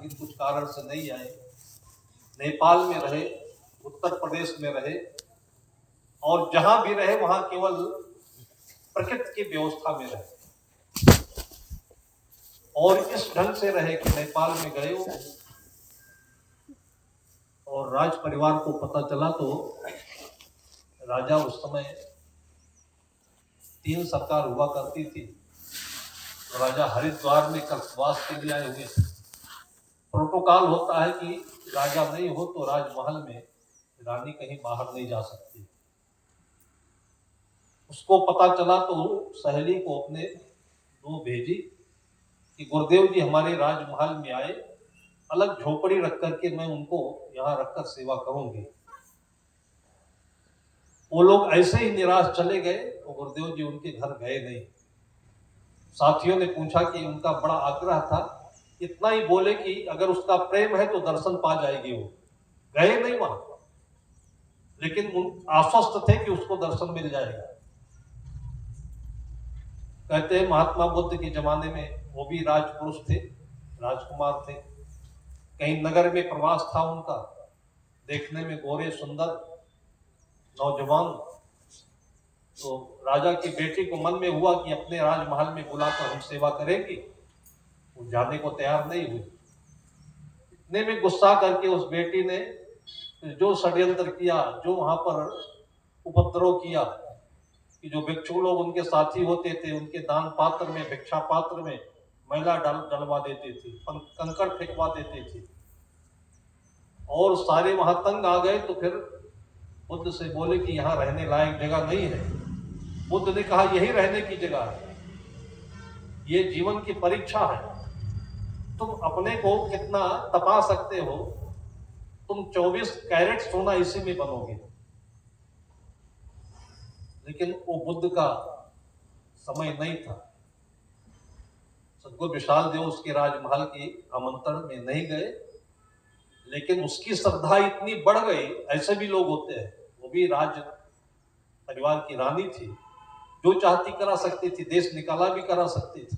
लेकिन कुछ कारण से नहीं आए। नेपाल में रहे, उत्तर प्रदेश में रहे, और जहां भी रहे वहां केवल प्रकृति की व्यवस्था में रहे, और इस ढंग से रहे कि नेपाल में गए और राज परिवार को पता चला तो राजा उस समय 3 सरकार हुआ करती थी। तो राजा हरिद्वार में कल्पवास के लिए आए हुए थे। प्रोटोकॉल होता है कि राजा नहीं हो तो राजमहल में रानी कहीं बाहर नहीं जा सकती। उसको पता चला तो सहेली को अपने दो भेजी कि गुरुदेव जी हमारे राजमहल में आए, अलग झोपड़ी रख करके मैं उनको यहाँ रखकर सेवा करूंगी। वो लोग ऐसे ही निराश चले गए तो गुरुदेव जी उनके घर गए नहीं। साथियों ने पूछा कि उनका बड़ा आग्रह था, इतना ही बोले कि अगर उसका प्रेम है तो दर्शन पा जाएगी। वो गए नहीं वहां, लेकिन आश्वस्त थे कि उसको दर्शन मिल जाएगा। कहते हैं महात्मा बुद्ध के जमाने में वो भी राजपुरुष थे, राजकुमार थे। कहीं नगर में प्रवास था उनका, देखने में गोरे सुंदर नौजवान। तो राजा की बेटी को मन में हुआ कि अपने राजमहल में बुलाकर हम सेवा करेंगे। वो जाने को तैयार नहीं हुई। इतने में गुस्सा करके उस बेटी ने जो षड्यंत्र किया, जो वहां पर उपद्रव किया, कि जो भिक्षु लोग उनके साथी होते थे उनके दान पात्र में, भिक्षा पात्र में मैला डलवा देते थे, कंकड़ फेंकवा देते थे, और सारे वहां तंग आ गए। तो फिर बुद्ध से बोले कि यहाँ रहने लायक जगह नहीं है। बुद्ध ने कहा यही रहने की जगह है, ये जीवन की परीक्षा है। तुम अपने को कितना तपा सकते हो, तुम 24 कैरेट सोना इसी में बनोगे। लेकिन वो बुद्ध का समय नहीं था। सद्गुरु विशाल देव उसके राजमहल के आमंत्रण में नहीं गए, लेकिन उसकी श्रद्धा इतनी बढ़ गई। ऐसे भी लोग होते हैं, वो भी राज परिवार की रानी थी, जो चाहती करा सकती थी, देश निकाला भी करा सकती थी,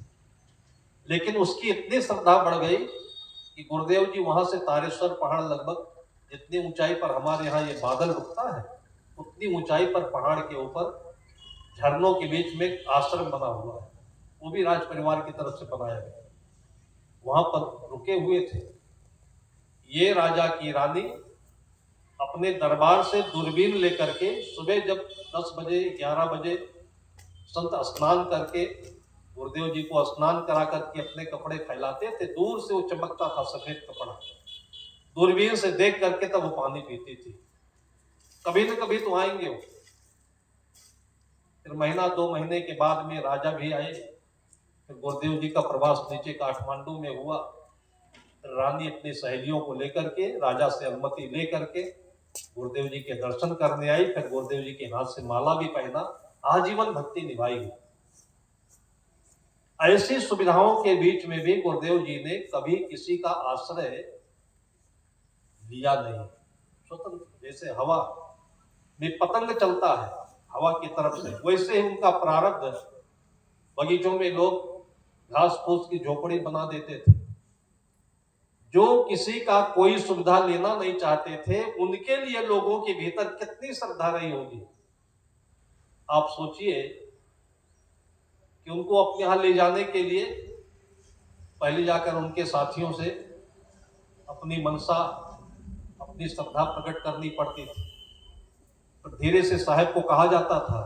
लेकिन उसकी इतनी श्रद्धा बढ़ गई कि गुरुदेव जी वहां से तारेश्वर पहाड़, लगभग जितनी ऊंचाई पर हमारे यहाँ ये बादल रुकता है उतनी ऊंचाई पर पहाड़ के ऊपर झरनों के बीच में एक आश्रम बना हुआ है, वो भी राज परिवार की तरफ से बनाया गया। वहां पर रुके हुए थे। ये राजा की रानी अपने दरबार से दूरबीन लेकर के सुबह जब 10 बजे 11 बजे संत स्नान करके गुरुदेव जी को स्नान करा करके अपने कपड़े फैलाते थे, दूर से वो चमकता था सफेद कपड़ा, दूरबीन से देख करके तब वो पानी पीती थी। कभी न कभी तो आएंगे वो। फिर महीना 2 महीने के बाद में राजा भी आए। फिर गुरुदेव जी का प्रवास नीचे काठमांडू में हुआ। रानी अपनी सहेलियों को लेकर के, राजा से अनुमति लेकर के गुरुदेव जी के दर्शन करने आई। फिर गुरुदेव जी के हाथ से माला भी पहना, आजीवन भक्ति निभाई। ऐसी सुविधाओं के बीच में भी गुरुदेव जी ने कभी किसी का आश्रय लिया नहीं। स्वतंत्र, जैसे हवा में पतंग चलता है हवा की तरफ से, वैसे ही उनका प्रारब्ध। बगीचों में लोग घास फूस की झोपड़ी बना देते थे। जो किसी का कोई सुविधा लेना नहीं चाहते थे, उनके लिए लोगों के भीतर कितनी श्रद्धा रही होगी। आप सोचिए कि उनको अपने यहां ले जाने के लिए पहले जाकर उनके साथियों से अपनी मनसा, अपनी श्रद्धा प्रकट करनी पड़ती थी। तो धीरे से साहब को कहा जाता था।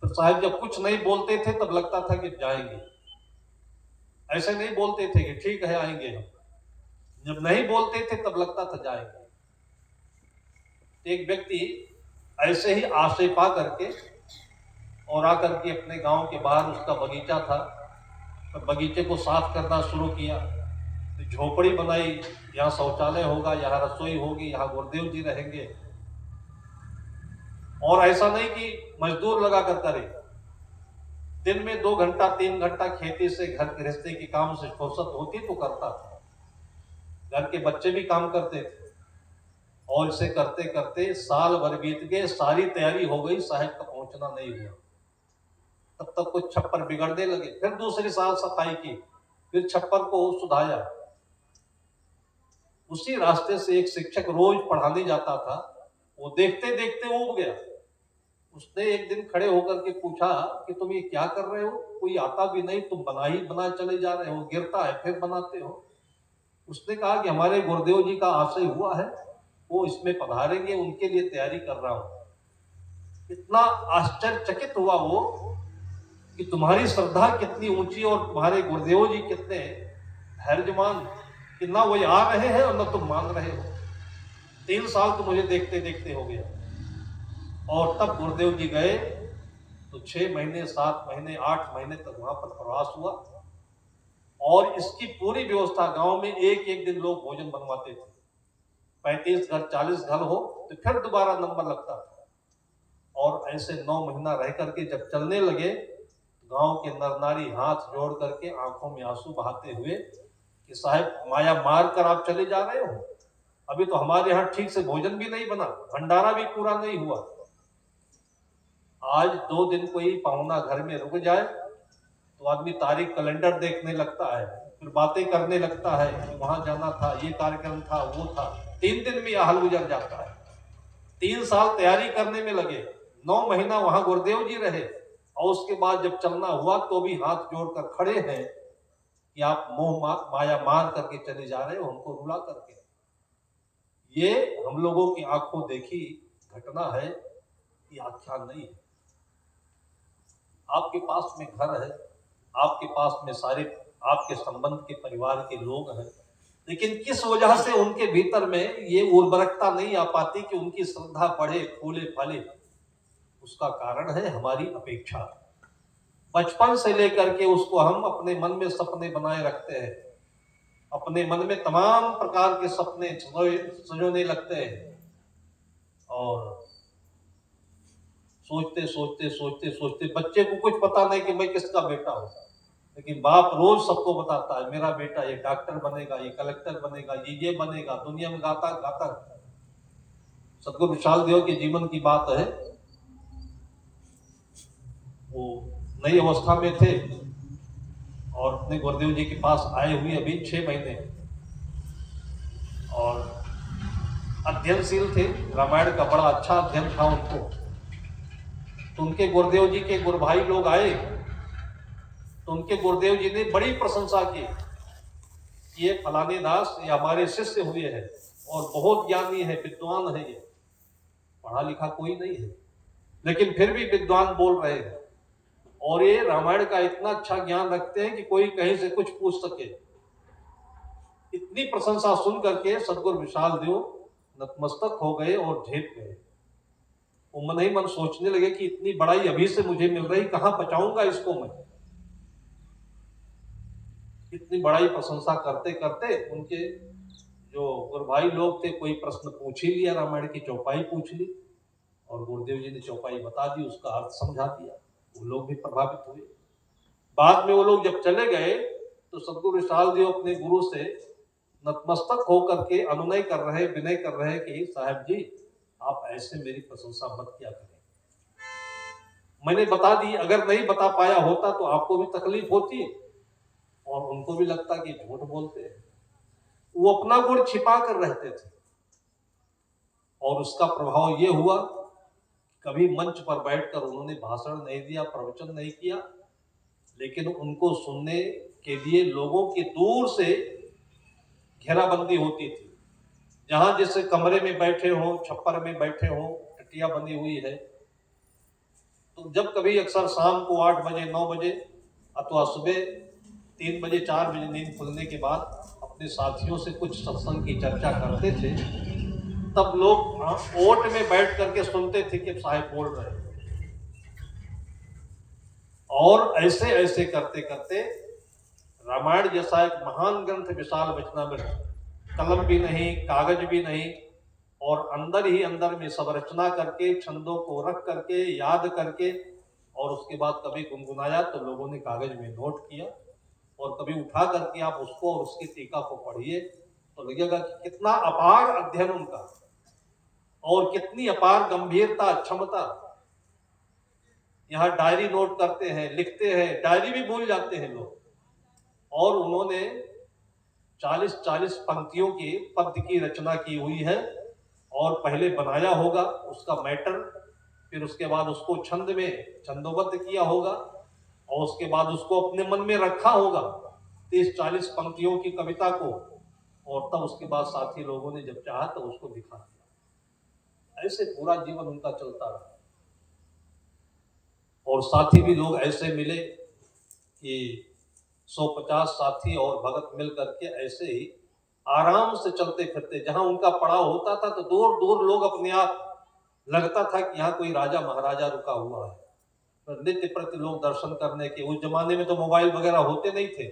तो साहब जब कुछ नहीं बोलते थे तब लगता था कि जाएंगे। ऐसे नहीं बोलते थे कि ठीक है आएंगे हम। जब नहीं बोलते थे तब लगता था जाएंगे। एक व्यक्ति ऐसे ही आशय पा करके और आकर के अपने गांव के बाहर उसका बगीचा था, तो बगीचे को साफ करना शुरू किया। तो झोपड़ी बनाई, यहाँ शौचालय होगा, यहाँ रसोई होगी, यहाँ गुरुदेव जी रहेंगे। और ऐसा नहीं कि मजदूर लगा कर करे, दिन में 2 घंटा 3 घंटा खेती से, घर गृहस्थी के काम से फुर्सत होती तो करता था। घर के बच्चे भी काम करते थे। और इसे करते करते साल भर बीत गए, सारी तैयारी हो गई, साहब का पहुंचना नहीं हुआ। तब तक कुछ छप्पर बिगड़ने लगे। फिर दूसरी साल सफाई की, फिर छप्पर को सुधाया। उसी रास्ते से एक शिक्षक रोज पढ़ाने जाता था, वो देखते देखते ऊब गया। उसने एक दिन खड़े होकर के पूछा कि तुम ये क्या कर रहे हो, कोई आता भी नहीं, तुम बना ही बना चले जा रहे हो, गिरता है फिर बनाते हो। उसने कहा कि हमारे गुरुदेव जी का आशय हुआ है, वो इसमें पधारेंगे, उनके लिए तैयारी कर रहा हूं। इतना आश्चर्यचकित हुआ वो कि तुम्हारी श्रद्धा कितनी ऊंची और तुम्हारे गुरुदेव जी कितने धैर्यमान, कि ना वो आ रहे हैं और ना तुम मान रहे हो। 3 साल तो मुझे देखते देखते हो गया। और तब गुरुदेव जी गए तो 6 महीने 7 महीने 8 महीने तक वहां पर प्रवास हुआ, और इसकी पूरी व्यवस्था, गांव में एक एक दिन लोग भोजन बनवाते थे। 35 घर 40 घर हो तो फिर दोबारा नंबर लगता था। और ऐसे 9 महीना रह करके जब चलने लगे, गांव के नर नारी हाथ जोड़ करके आंखों में आंसू बहाते हुए कि साहब माया मार कर आप चले जा रहे हो, अभी तो हमारे यहाँ ठीक से भोजन भी नहीं बना, भंडारा भी पूरा नहीं हुआ। आज 2 दिन कोई पाहुना घर में रुक जाए तो आदमी तारीख कैलेंडर देखने लगता है, फिर बातें करने लगता है कि वहां जाना था, ये कार्यक्रम था, वो था। 3 दिन में यह हाल गुजर जाता है। 3 साल तैयारी करने में लगे, 9 महीना वहां गुरुदेव जी रहे, और उसके बाद जब चलना हुआ तो भी हाथ जोड़कर खड़े हैं कि आप मोह माया मार करके चले जा रहे हो, हमको रुला करके। ये हम लोगों की आंखों देखी घटना है, ये आख्यान नहीं है। आपके पास में घर है, आपके पास में सारे आपके संबंध के परिवार के लोग हैं, लेकिन किस वजह से उनके भीतर में ये उर्वरकता नहीं आ पाती कि उनकी श्रद्धा बढ़े, फूले फले। उसका कारण है हमारी अपेक्षा। बचपन से लेकर के उसको हम अपने मन में सपने बनाए रखते हैं, अपने मन में तमाम प्रकार के सपने सजोने लगते हैं, और सोचते सोचते सोचते सोचते बच्चे को कुछ पता नहीं कि मैं किसका बेटा हूं, लेकिन बाप रोज सबको बताता है मेरा बेटा ये डॉक्टर बनेगा, ये कलेक्टर बनेगा, ये बनेगा, दुनिया में गाता गाता। सदगुरु विशाल देव के जीवन की बात है, वो नई अवस्था में थे और अपने गुरुदेव जी के पास आए हुए अभी 6 महीने, और अध्ययनशील थे, रामायण का बड़ा अच्छा अध्ययन था उनको। तो उनके गुरुदेव जी के गुरु भाई लोग आए, तो उनके गुरुदेव जी ने बड़ी प्रशंसा की, ये फलाने दास ये हमारे शिष्य हुए हैं और बहुत ज्ञानी है, विद्वान है, ये पढ़ा लिखा कोई नहीं है, लेकिन फिर भी विद्वान बोल रहे हैं, और ये रामायण का इतना अच्छा ज्ञान रखते हैं कि कोई कहीं से कुछ पूछ सके। इतनी प्रशंसा सुन करके सदगुरु विशाल देव नतमस्तक हो गए और झेप गए। वो मन ही मन सोचने लगे कि इतनी बड़ाई अभी से मुझे मिल रही, कहां बचाऊंगा इसको मैं। इतनी बड़ाई प्रशंसा करते करते उनके जो गुरु भाई लोग थे, कोई प्रश्न पूछ ही लिया, रामायण की चौपाई पूछ ली, और गुरुदेव जी ने चौपाई बता दी, उसका अर्थ समझा दिया। वो लोग भी प्रभावित हुए। बाद में वो लोग जब चले गए तो सदगुरु विशाल देव अपने गुरु से नतमस्तक होकर के अनुनय कर रहे, विनय कर रहे कि साहब जी आप ऐसे मेरी प्रशंसा मत किया करें, मैंने बता दी, अगर नहीं बता पाया होता तो आपको भी तकलीफ होती और उनको भी लगता कि झूठ बोलते हैं। वो अपना गुण छिपा कर रहते थे, और उसका प्रभाव ये हुआ, कभी मंच पर बैठकर उन्होंने भाषण नहीं दिया, प्रवचन नहीं किया, लेकिन उनको सुनने के लिए लोगों की दूर से घेराबंदी होती थी। जहां जिस कमरे में बैठे हो, छप्पर में बैठे हो, टटिया बनी हुई है, तो जब कभी अक्सर शाम को 8 बजे 9 बजे अथवा सुबह 3 बजे 4 बजे नींद खुलने के बाद अपने साथियों से कुछ सत्संग की चर्चा करते थे, तब लोग ओट में बैठ करके सुनते थे कि साहिब बोल रहे हैं। और ऐसे ऐसे करते करते रामायण जैसा एक महान ग्रंथ विशाल वचनामृत, कलम भी नहीं, कागज भी नहीं, और अंदर ही अंदर में सब रचना करके, छंदों को रख करके, याद करके, और उसके बाद कभी गुनगुनाया तो लोगों ने कागज में नोट किया, और कभी उठा करके आप उसको और उसकी टीका को पढ़िए तो लगेगा कि कितना अपार अध्ययन उनका, और कितनी अपार गंभीरता, क्षमता। यहाँ डायरी नोट करते हैं, लिखते हैं, डायरी भी भूल जाते हैं लोग, और उन्होंने 40-40 पंक्तियों के पद्य की रचना की हुई है और पहले बनाया होगा उसका मैटर, फिर उसके बाद उसको छंद में छंदोबद्ध किया होगा और उसके बाद उसको अपने मन में रखा होगा 30-40 पंक्तियों की कविता को, और तब उसके बाद साथी लोगों ने जब चाहा तो उसको दिखा दिया। ऐसे पूरा जीवन उनका चलता रहा और साथी भी लोग ऐसे मिले कि 150 साथी और भगत मिल करके ऐसे ही आराम से चलते फिरते, जहां उनका पड़ाव होता था तो दूर दूर लोग अपने आप लगता था कि यहाँ कोई राजा महाराजा रुका हुआ है। तो नित्य प्रति लोग दर्शन करने के, उस जमाने में तो मोबाइल वगैरह होते नहीं थे,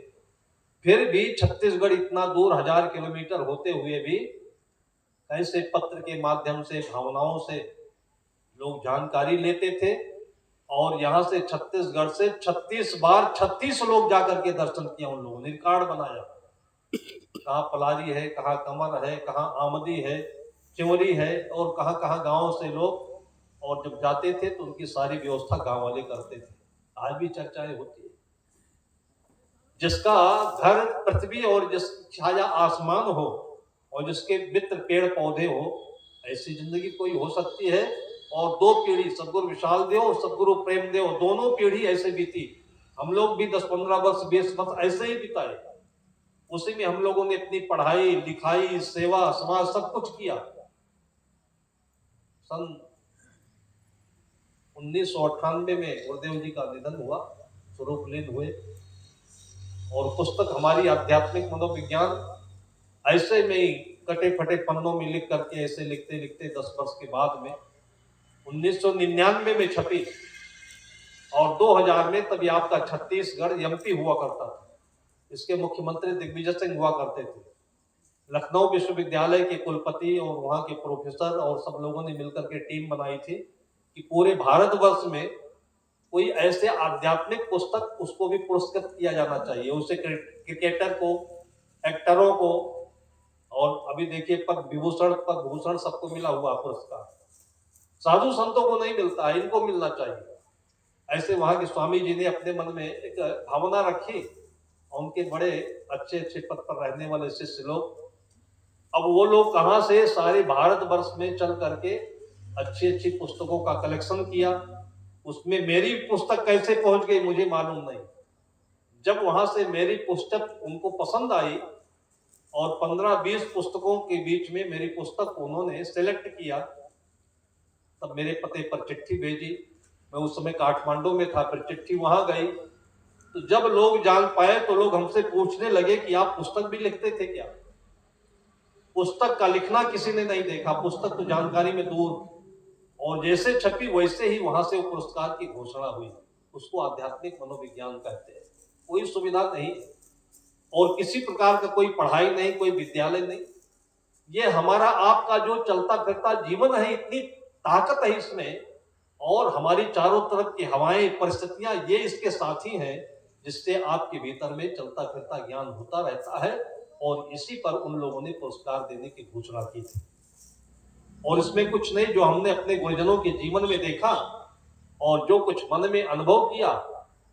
फिर भी छत्तीसगढ़ इतना दूर 1000 किलोमीटर होते हुए भी ऐसे पत्र के माध्यम से भावनाओं से लोग जानकारी लेते थे और यहाँ से छत्तीसगढ़ से 36 बार 36 लोग जाकर के दर्शन किया उन लोगों ने, रिकॉर्ड बनाया। कहाँ पलारी है, कहाँ कमर है, कहाँ आमदी है, चिवरी है और कहाँ कहाँ गांव से लोग, और जब जाते थे तो उनकी सारी व्यवस्था गांव वाले करते थे। आज भी चर्चाएं होती है। जिसका घर पृथ्वी और जिसकी छाया आसमान हो और जिसके मित्र पेड़ पौधे हो, ऐसी जिंदगी कोई हो सकती है। और 2 पीढ़ी सदगुरु विशाल देव और सदगुरु प्रेम देव, दोनों पीढ़ी ऐसे बीती। हम लोग भी 10-15 वर्ष 20 वर्ष ऐसे ही बिताए। उसी में हम लोगों ने अपनी पढ़ाई लिखाई सेवा समाज सब कुछ किया। सन 1998 में गुरुदेव जी का निधन हुआ, स्वरूप लीन हुए और पुस्तक हमारी आध्यात्मिक मनोविज्ञान ऐसे में ही कटे फटे पन्नों में लिख करके ऐसे लिखते लिखते 10 वर्ष के बाद में 1999 में छपी और 2000 में तभी आपका छत्तीसगढ़ एमपी हुआ करता था। इसके मुख्यमंत्री दिग्विजय सिंह हुआ करते थे। लखनऊ विश्वविद्यालय के कुलपति और वहां के प्रोफेसर और सब लोगों ने मिलकर के टीम बनाई थी कि पूरे भारतवर्ष में कोई ऐसे आध्यात्मिक पुस्तक उसको भी पुरस्कृत किया जाना चाहिए। उसे क्रिकेटर को, एक्टरों को, और अभी देखिए पद्मभूषण सबको मिला हुआ पुरस्कार, साधु संतों को नहीं मिलता है, इनको मिलना चाहिए। ऐसे वहां के स्वामी जी ने अपने मन में एक भावना रखी और उनके बड़े अच्छे अच्छे पद पर रहने वाले शिष्य लोग, अब वो लोग कहां से सारे भारतवर्ष में चल करके अच्छी अच्छी पुस्तकों का कलेक्शन किया। उसमें मेरी पुस्तक कैसे पहुंच गई मुझे मालूम नहीं। जब वहां से मेरी पुस्तक उनको पसंद आई और 15-20 पुस्तकों के बीच में मेरी पुस्तक उन्होंने सेलेक्ट किया, तब मेरे पते पर चिट्ठी भेजी। मैं उस समय काठमांडू में था, फिर चिट्ठी वहां गई तो जब लोग जान पाए तो लोग हमसे पूछने लगे कि आप पुस्तक भी लिखते थे क्या। पुस्तक का लिखना किसी ने नहीं देखा, पुस्तक तो जानकारी में दूर, और जैसे छपी वैसे ही वहां से पुरस्कार की घोषणा हुई। उसको आध्यात्मिक मनोविज्ञान कहते हैं। कोई सुविधा नहीं और किसी प्रकार का कोई पढ़ाई नहीं, कोई विद्यालय नहीं। ये हमारा आपका जो चलता फिरता जीवन है, इतनी ताकत है इसमें, और हमारी चारों तरफ की हवाएं परिस्थितियां ये इसके साथी हैं जिससे आपके भीतर में चलता फिरता ज्ञान होता रहता है। और इसी पर उन लोगों ने पुरस्कार देने की घोषणा की थी। और इसमें कुछ नहीं, जो हमने अपने गुरुजनों के जीवन में देखा और जो कुछ मन में अनुभव किया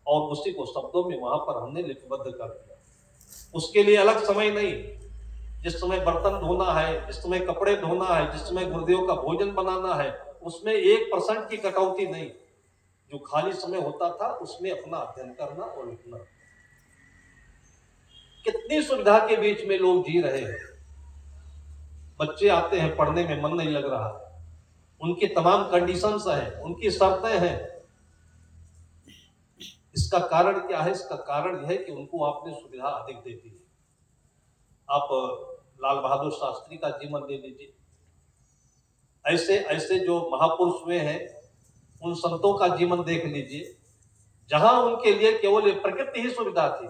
और उसी को शब्दों में वहां पर हमने लिपिबद्ध कर दिया। उसके लिए अलग समय नहीं। जिस समय बर्तन धोना है, जिस समय कपड़े धोना है, जिस समय गुरुदेव का भोजन बनाना है, उसमें 1% की कटौती नहीं। जो खाली समय होता था उसमें अपना अध्ययन करना और लिखना। कितनी सुविधा के बीच में लोग जी रहे हैं। बच्चे आते हैं, पढ़ने में मन नहीं लग रहा, उनकी तमाम कंडीशंस हैं, उनकी शर्तें हैं। इसका कारण क्या है? इसका कारण यह है कि उनको आपने सुविधा अधिक दे दी है। आप लाल बहादुर शास्त्री का जीवन ले लीजिए, ऐसे ऐसे जो महापुरुष हुए हैं उन संतों का जीवन देख लीजिए, जहां उनके लिए केवल प्रकृति ही सुविधा थी।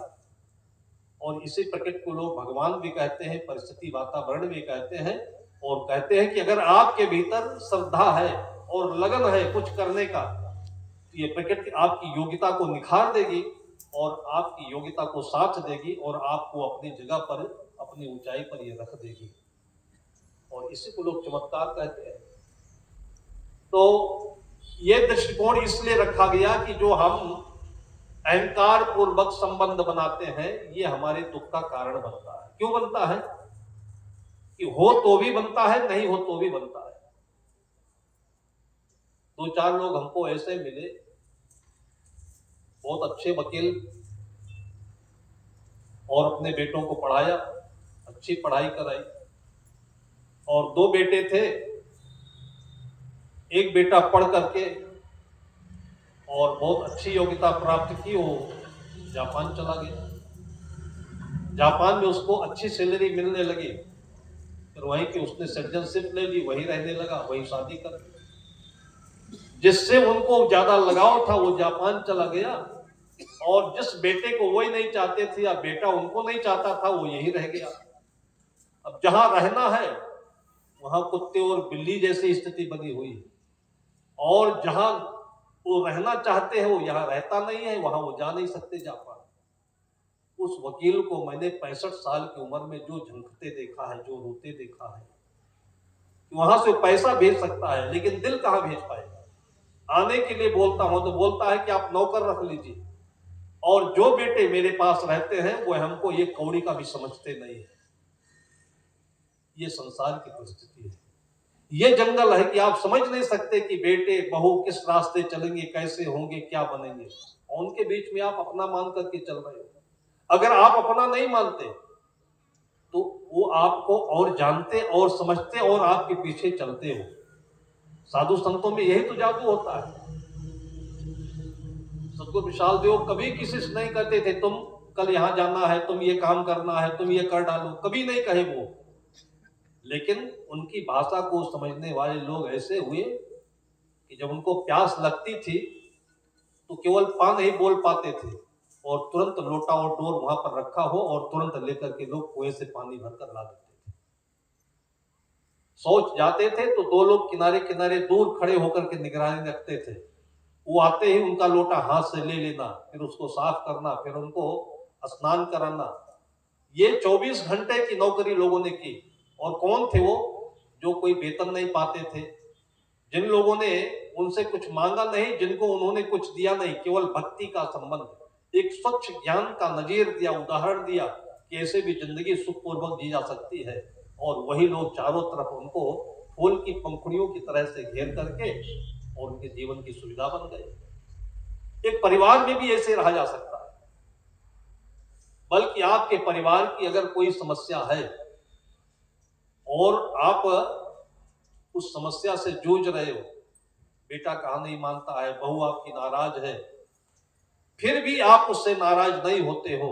और इसी प्रकृति को लोग भगवान भी कहते हैं, परिस्थिति वातावरण भी कहते हैं, और कहते हैं कि अगर आपके भीतर श्रद्धा है और लगन है कुछ करने का, तो ये प्रकृति आपकी योग्यता को निखार देगी और आपकी योग्यता को साथ देगी और आपको अपनी जगह पर, अपनी ऊंचाई पर ये रख देगी। और इसी को लोग चमत्कार कहते हैं। तो ये दृष्टिकोण इसलिए रखा गया कि जो हम अहंकार पूर्वक संबंध बनाते हैं, ये हमारे दुख का कारण बनता है। क्यों बनता है? कि हो तो भी बनता है, नहीं हो तो भी बनता है। दो चार लोग हमको ऐसे मिले, बहुत अच्छे वकील, और अपने बेटों को पढ़ाया, अच्छी पढ़ाई कराई, और दो बेटे थे। एक बेटा पढ़ करके और बहुत अच्छी योग्यता प्राप्त की, वो जापान चला गया। जापान में उसको अच्छी सैलरी मिलने लगी, फिर वहीं की उसने सिटीजनशिप ले ली, वहीं रहने लगा, वहीं शादी कर ली। जिससे उनको ज्यादा लगाव था वो जापान चला गया, और जिस बेटे को वही नहीं चाहते थे या बेटा उनको नहीं चाहता था वो यही रह गया। अब जहां रहना है वहां कुत्ते और बिल्ली जैसी स्थिति बनी हुई है, और जहां वो रहना चाहते हैं वो यहाँ रहता नहीं है, वहां वो जा नहीं सकते जापान। उस वकील को मैंने 65 साल की उम्र में जो झंकते देखा है, जो रोते देखा है, कि वहां से पैसा भेज सकता है लेकिन दिल कहां भेज पाएगा। आने के लिए बोलता हूं तो बोलता है कि आप नौकर रख लीजिए, और जो बेटे मेरे पास रहते हैं वो हमको ये कौड़ी का भी समझते नहीं है। ये संसार की परिस्थिति है, ये जंगल है कि आप समझ नहीं सकते कि बेटे बहू किस रास्ते चलेंगे, कैसे होंगे, क्या बनेंगे, और उनके बीच में आप अपना मान करके चल रहे हो। अगर आप अपना नहीं मानते तो वो आपको और जानते और समझते और आपके पीछे चलते हो। साधु संतों में यही तो जादू होता है। सतगुरु विशाल देव कभी किसी से नहीं कहते थे तुम कल यहां जाना है, तुम ये काम करना है, तुम ये कर डालो, कभी नहीं कहे वो। लेकिन उनकी भाषा को समझने वाले लोग ऐसे हुए कि जब उनको प्यास लगती थी तो केवल पा नहीं बोल पाते थे, और तुरंत लोटा और डोर वहां पर रखा हो और तुरंत लेकर के लोग कुएं से पानी भरकर ला देते थे। शौच जाते थे तो दो लोग किनारे किनारे दूर खड़े होकर के निगरानी रखते थे। वो आते ही उनका लोटा हाथ से ले लेना, फिर उसको साफ करना, फिर उनको स्नान कराना। ये 24 घंटे की नौकरी लोगों ने की। और कौन थे वो? जो कोई वेतन नहीं पाते थे, जिन लोगों ने उनसे कुछ मांगा नहीं, जिनको उन्होंने कुछ दिया नहीं, केवल भक्ति का संबंध, एक स्वच्छ ज्ञान का नजीर दिया, उदाहरण दिया कि ऐसे भी जिंदगी सुखपूर्वक जी जा सकती है। और वही लोग चारों तरफ उनको फूल की पंखुड़ियों की तरह से घेर करके और उनके जीवन की सुविधा बन गई। एक परिवार में भी ऐसे रहा जा सकता है। बल्कि आपके परिवार की अगर कोई समस्या है और आप उस समस्या से जूझ रहे हो, बेटा कहा नहीं मानता है, बहू आपकी नाराज है, फिर भी आप उससे नाराज नहीं होते हो।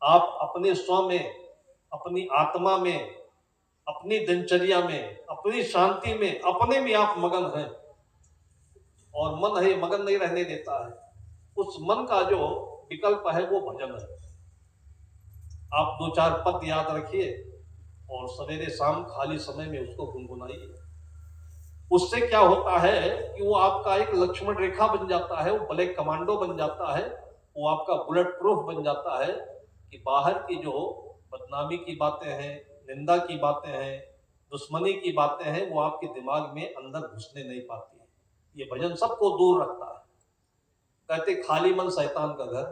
आप अपने स्व में, अपनी आत्मा में, अपनी दिनचर्या में, अपनी शांति में, अपने में आप मगन हैं, और मन है मगन नहीं रहने देता है। उस मन का जो विकल्प है वो भजन है। आप दो चार पद याद रखिए और सवेरे शाम खाली समय में उसको गुनगुनाइए। उससे क्या होता है कि वो आपका एक लक्ष्मण रेखा बन जाता है, वो ब्लैक कमांडो बन जाता है, वो आपका बुलेट प्रूफ बन जाता है कि बाहर की जो बदनामी की बातें हैं, निंदा की बातें हैं, दुश्मनी की बातें हैं, वो आपके दिमाग में अंदर घुसने नहीं पाती है। ये भजन सबको दूर रखता है। कहते खाली मन शैतान का घर।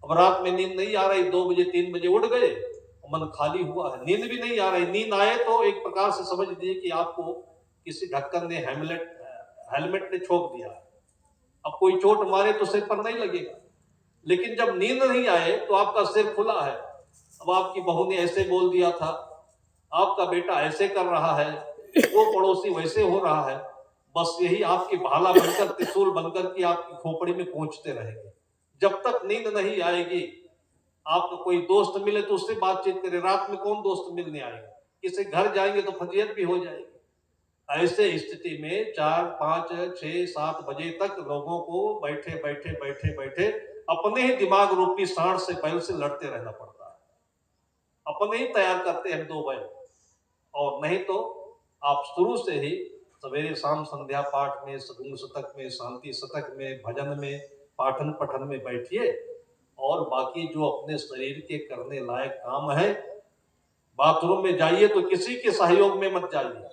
अब रात में नींद नहीं आ रही, 2 बजे 3 बजे उठ गए, मन खाली हुआ है, नींद भी नहीं आ रही। नींद आए तो एक प्रकार से समझ लीजिए कि आपको किसी ढक्कन ने हेलमेट ने छोप दिया। अब कोई चोट मारे तो सिर पर नहीं लगेगा, लेकिन जब नींद नहीं आए तो आपका सिर खुला है। अब आपकी बहू ने ऐसे बोल दिया था, आपका बेटा ऐसे कर रहा है, वो पड़ोसी वैसे हो रहा है, बस यही आपकी भाला बनकर, त्रिशूल बनकर की आपकी खोपड़ी में पहुंचते रहेंगे। जब तक नींद नहीं आएगी, आपको कोई दोस्त मिले तो उससे बातचीत करें। रात में कौन दोस्त मिलने आएगा? किसी घर जाएंगे तो फजीयत भी हो जाएगी। ऐसे स्थिति में 4, 5, 6, 7 बजे तक लोगों को बैठे बैठे बैठे बैठे अपने ही दिमाग रूपी सांड से, बैल से लड़ते रहना पड़ता है। अपने ही तैयार करते हैं 2 बैल। और नहीं तो आप शुरू से ही सवेरे शाम संध्या पाठ में, सगुण शतक में, शांति शतक में, भजन में, पाठन पठन में बैठिए, और बाकी जो अपने शरीर के करने लायक काम है, बाथरूम में जाइए तो किसी के सहयोग में मत जाइए।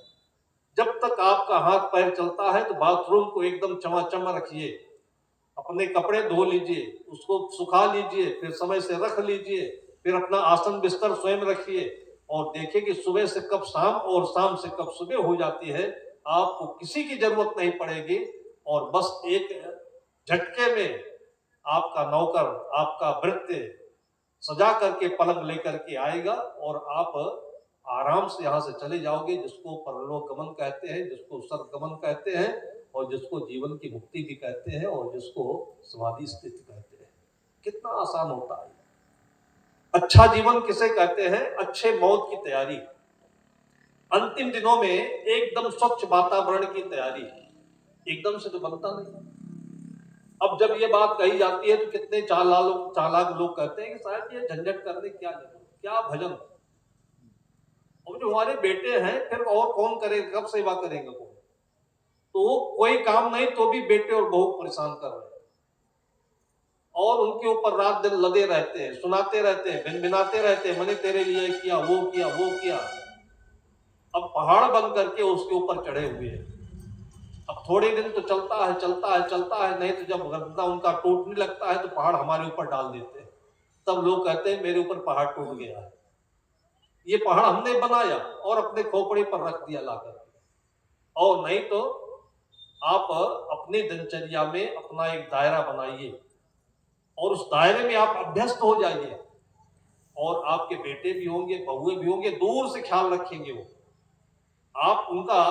जब तक आपका हाथ पैर चलता है तो बाथरूम को एकदम चमाचम रखिए, अपने कपड़े धो लीजिए, उसको सुखा लीजिए, फिर समय से रख लीजिए, फिर अपना आसन बिस्तर स्वयं रखिए और देखिए कि सुबह से कब शाम और शाम से कब सुबह हो जाती है। आपको किसी की जरूरत नहीं पड़ेगी और बस एक झटके में आपका नौकर, आपका भृत्य सजा करके पलंग लेकर के आएगा और आप आराम से यहाँ से चले जाओगे, जिसको परलोक गमन कहते हैं, जिसको स्वर्ग गमन कहते हैं और जिसको जीवन की मुक्ति भी कहते हैं और जिसको समाधि स्थिति कहते हैं। कितना आसान होता है। अच्छा जीवन किसे कहते हैं? अच्छे मौत की तैयारी, अंतिम दिनों में एकदम स्वच्छ वातावरण की तैयारी। एकदम से तो बनता नहीं। अब जब ये बात कही जाती है तो कितने चालाक लोग कहते हैं कि शायद ये झंझट करने क्या जरूरत, क्या भजन, और जो हमारे बेटे हैं फिर और कौन करेगा, कब सेवा करेंगे कौन? तो कोई काम नहीं तो भी बेटे और बहू परेशान कर रहे हैं और उनके ऊपर रात दिन लदे रहते हैं, सुनाते रहते हैं, भिनभिनाते रहते हैं, मैंने तेरे लिए किया, वो किया, वो किया। अब पहाड़ बन करके उसके ऊपर चढ़े हुए हैं। अब थोड़े दिन तो चलता है चलता है चलता है, नहीं तो जब गर्दना उनका टूटने लगता है तो पहाड़ हमारे ऊपर डाल देते हैं। तब लोग कहते हैं मेरे ऊपर पहाड़ टूट गया है। ये पहाड़ हमने बनाया और अपने खोपड़े पर रख दिया लाकर। और नहीं तो आप अपनी दिनचर्या में अपना एक दायरा बनाइए और उस दायरे में आप अभ्यस्त हो जाइए और आपके बेटे भी होंगे, बहुएं भी होंगे, दूर से ख्याल रखेंगे वो। आप उनका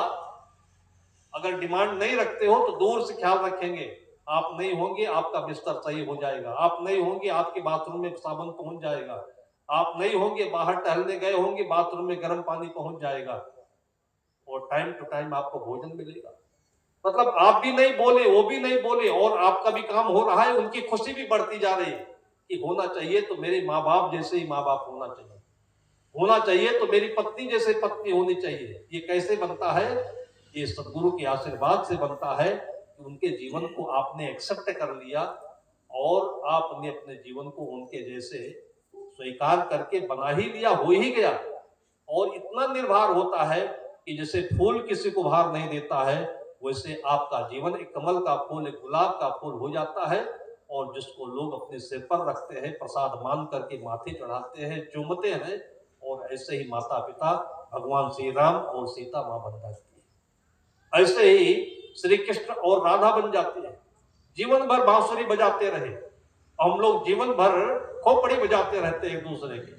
अगर डिमांड नहीं रखते हो तो दूर से ख्याल रखेंगे। आप नहीं होंगे आपका बिस्तर सही हो जाएगा, आप नहीं होंगे आपके बाथरूम में साबुन पहुंच जाएगा, आप नहीं होंगे बाहर टहलने गए होंगे बाथरूम में गर्म पानी पहुंच जाएगा और टाइम टू टाइम आपको भोजन मिलेगा। मतलब आप भी नहीं बोले, वो भी नहीं बोले और आपका भी काम हो रहा है, उनकी खुशी भी बढ़ती जा रही है कि होना चाहिए तो मेरे माँ बाप जैसे ही माँ बाप होना चाहिए, होना चाहिए तो मेरी पत्नी जैसे पत्नी होनी चाहिए। ये कैसे बनता है? ये सदगुरु के आशीर्वाद से बनता है कि उनके जीवन को आपने एक्सेप्ट कर लिया और आपने अपने जीवन को उनके जैसे स्वीकार करके बना ही लिया, हो ही गया। और इतना निर्भर होता है कि जैसे फूल किसी को भार नहीं देता है, वैसे आपका जीवन एक कमल का फूल, एक गुलाब का फूल हो जाता है और जिसको लोग अपने सिर पर रखते हैं, प्रसाद मान करके माथे चढ़ाते हैं, चूमते हैं और ऐसे ही माता पिता भगवान श्री राम और सीता माँ बन जाती है। ऐसे ही श्री कृष्ण और राधा बन जाते हैं। जीवन भर बांसुरी बजाते रहे, हम लोग जीवन भर खोपड़ी बजाते रहते हैं एक दूसरे के।